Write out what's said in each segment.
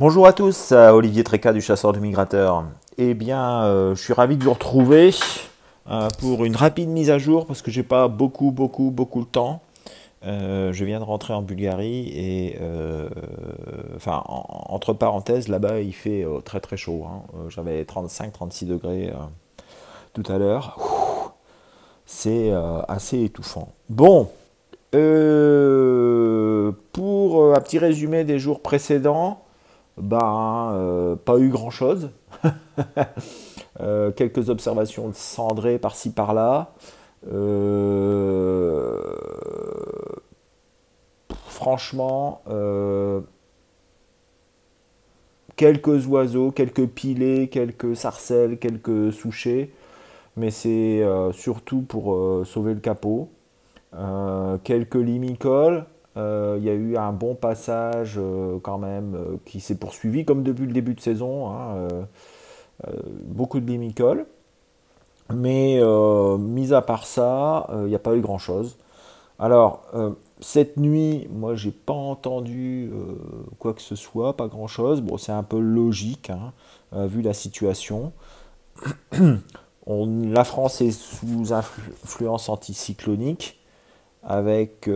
Bonjour à tous, Olivier Tréca du Chasseur du Migrateur. Eh bien, je suis ravi de vous retrouver pour une rapide mise à jour parce que j'ai pas beaucoup de temps. Je viens de rentrer en Bulgarie et, enfin, entre parenthèses, là-bas il fait très chaud, hein. J'avais 35-36 degrés tout à l'heure. C'est assez étouffant. Bon, pour un petit résumé des jours précédents. Pas eu grand-chose. Quelques observations cendrées par-ci par-là. Euh, Franchement, quelques oiseaux, quelques pilets, quelques sarcelles, quelques souchets, mais c'est surtout pour sauver le capot. Quelques limicoles. Il y a eu un bon passage quand même qui s'est poursuivi comme depuis le début de saison, hein, beaucoup de limicoles. Mais mis à part ça, il n'y a pas eu grand-chose. Alors, cette nuit, moi, j'ai pas entendu quoi que ce soit, pas grand-chose. Bon, c'est un peu logique, hein, vu la situation. La France est sous influence anticyclonique, avec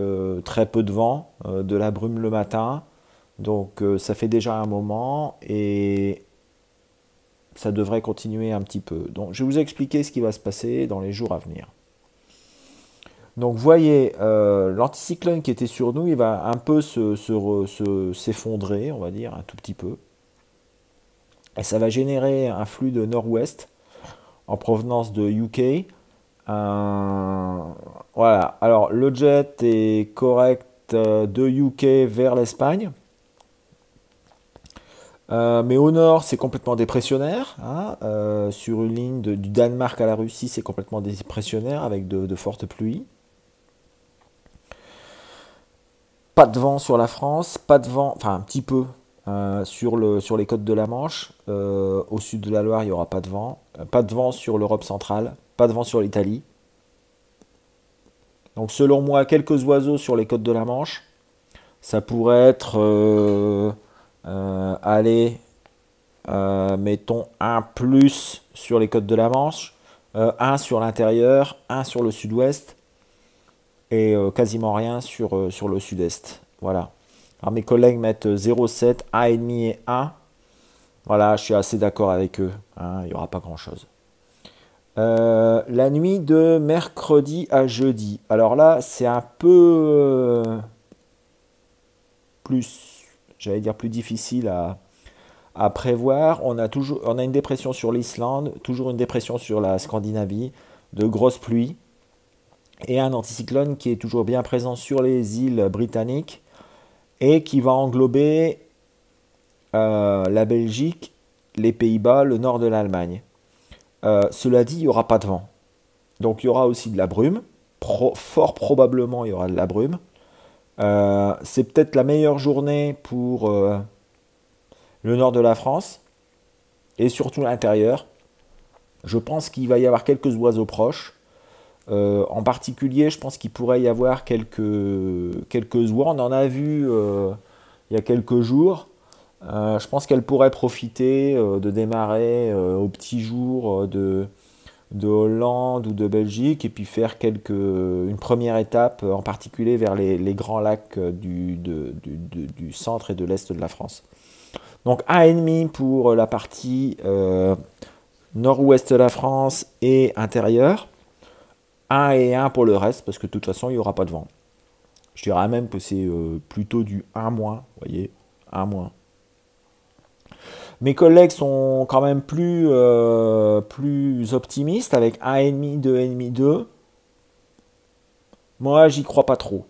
très peu de vent, de la brume le matin. Donc ça fait déjà un moment et ça devrait continuer un petit peu. Donc je vais vous expliquer ce qui va se passer dans les jours à venir. Donc vous voyez, l'anticyclone qui était sur nous, il va un peu s'effondrer, on va dire, un tout petit peu. Et ça va générer un flux de nord-ouest en provenance de UK. Voilà, alors le jet est correct de UK vers l'Espagne. Mais au nord, c'est complètement dépressionnaire, hein. Sur une ligne du Danemark à la Russie, c'est complètement dépressionnaire avec de fortes pluies. Pas de vent sur la France, pas de vent, enfin un petit peu sur les côtes de la Manche. Au sud de la Loire, il n'y aura pas de vent. Pas de vent sur l'Europe centrale, pas de vent sur l'Italie. Donc selon moi, quelques oiseaux sur les côtes de la Manche. Ça pourrait être, allez, mettons un plus sur les côtes de la Manche, un sur l'intérieur, un sur le sud-ouest et quasiment rien sur le sud-est. Voilà. Alors mes collègues mettent 0,7, 1,5 et 1. Voilà, je suis assez d'accord avec eux, hein, il n'y aura pas grand-chose. La nuit de mercredi à jeudi. Alors là, c'est un peu plus, j'allais dire plus difficile à prévoir. On a une dépression sur l'Islande, toujours une dépression sur la Scandinavie, de grosses pluies, et un anticyclone qui est toujours bien présent sur les îles britanniques et qui va englober la Belgique, les Pays-Bas, le nord de l'Allemagne. Cela dit, il n'y aura pas de vent. Donc il y aura aussi de la brume. Fort probablement, il y aura de la brume. C'est peut-être la meilleure journée pour le nord de la France et surtout l'intérieur. Je pense qu'il va y avoir quelques oiseaux proches. En particulier, je pense qu'il pourrait y avoir quelques oies. On en a vu il y a quelques jours. Je pense qu'elle pourrait profiter de démarrer au petit jour de Hollande ou de Belgique et puis faire une première étape, en particulier vers les grands lacs du centre et de l'est de la France. Donc 1,5 pour la partie nord-ouest de la France et intérieure. 1 et 1 pour le reste, parce que de toute façon, il n'y aura pas de vent. Je dirais même que c'est plutôt du 1-, vous voyez, 1-. Mes collègues sont quand même plus optimistes avec 1,5, 2,5, 2. Moi, j'y crois pas trop.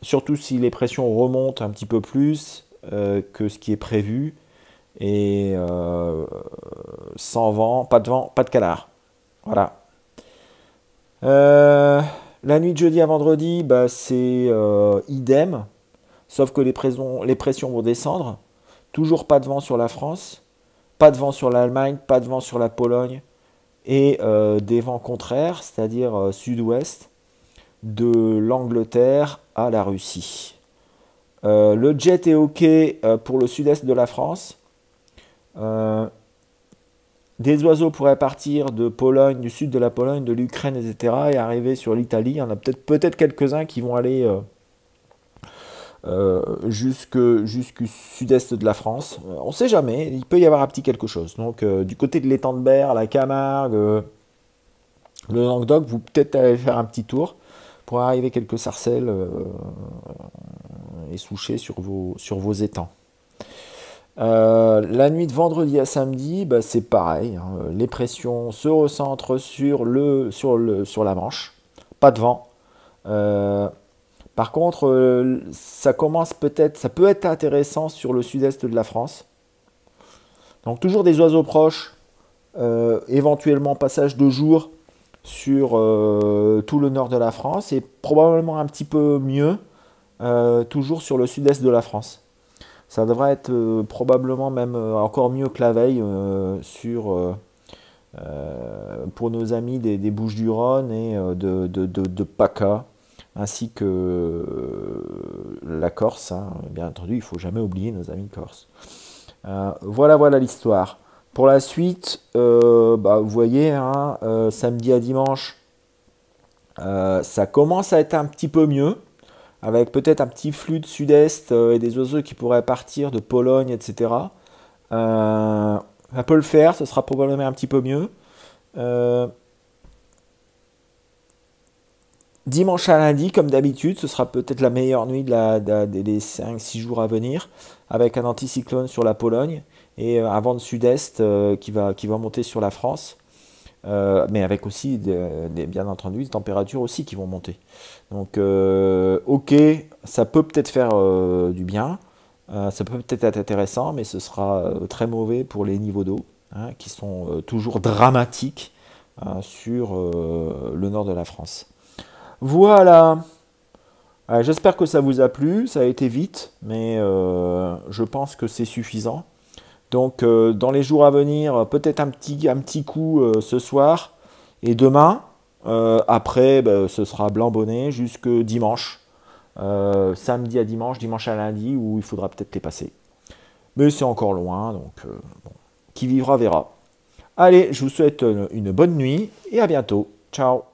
Surtout si les pressions remontent un petit peu plus que ce qui est prévu. Et sans vent, pas de canard. Voilà. Euh, la nuit de jeudi à vendredi, bah, c'est idem. Sauf que les pressions vont descendre. Toujours pas de vent sur la France, pas de vent sur l'Allemagne, pas de vent sur la Pologne, et des vents contraires, c'est-à-dire sud-ouest, de l'Angleterre à la Russie. Le jet est OK pour le sud-est de la France. Euh, des oiseaux pourraient partir de Pologne, du sud de la Pologne, de l'Ukraine, etc. et arriver sur l'Italie. Il y en a peut-être quelques-uns qui vont aller jusqu'au sud-est de la France. On ne sait jamais, il peut y avoir un petit quelque chose. Donc du côté de l'étang de Berre, la Camargue, le Languedoc, vous peut-être allez faire un petit tour pour arriver quelques sarcelles et soucher sur vos étangs. La nuit de vendredi à samedi, bah, c'est pareil, hein. Les pressions se recentrent sur la Manche. Pas de vent. Euh, Par contre, ça peut être intéressant sur le sud-est de la France. Donc toujours des oiseaux proches, éventuellement passage de jour sur tout le nord de la France et probablement un petit peu mieux toujours sur le sud-est de la France. Ça devrait être probablement même encore mieux que la veille pour nos amis des Bouches-du-Rhône et de PACA, ainsi que la Corse, hein. Bien entendu, il ne faut jamais oublier nos amis corses. Voilà l'histoire. Pour la suite, bah, vous voyez, hein, samedi à dimanche, ça commence à être un petit peu mieux, avec peut-être un petit flux de sud-est et des oiseaux qui pourraient partir de Pologne, etc. Ça peut le faire, ce sera probablement un petit peu mieux. Euh, Dimanche à lundi, comme d'habitude, ce sera peut-être la meilleure nuit des 5-6 jours à venir, avec un anticyclone sur la Pologne et un vent de sud-est qui va monter sur la France. Mais avec aussi, bien entendu, des températures aussi qui vont monter. Donc, ok, ça peut peut-être faire du bien, ça peut peut-être être intéressant, mais ce sera très mauvais pour les niveaux d'eau, hein, qui sont toujours dramatiques sur le nord de la France. Voilà. J'espère que ça vous a plu. Ça a été vite, mais je pense que c'est suffisant. Donc, dans les jours à venir, peut-être un petit coup ce soir et demain. Après, bah, ce sera blanc bonnet jusque dimanche. Samedi à dimanche, dimanche à lundi, où il faudra peut-être les passer. Mais c'est encore loin, donc bon, qui vivra verra. Allez, je vous souhaite une bonne nuit et à bientôt. Ciao.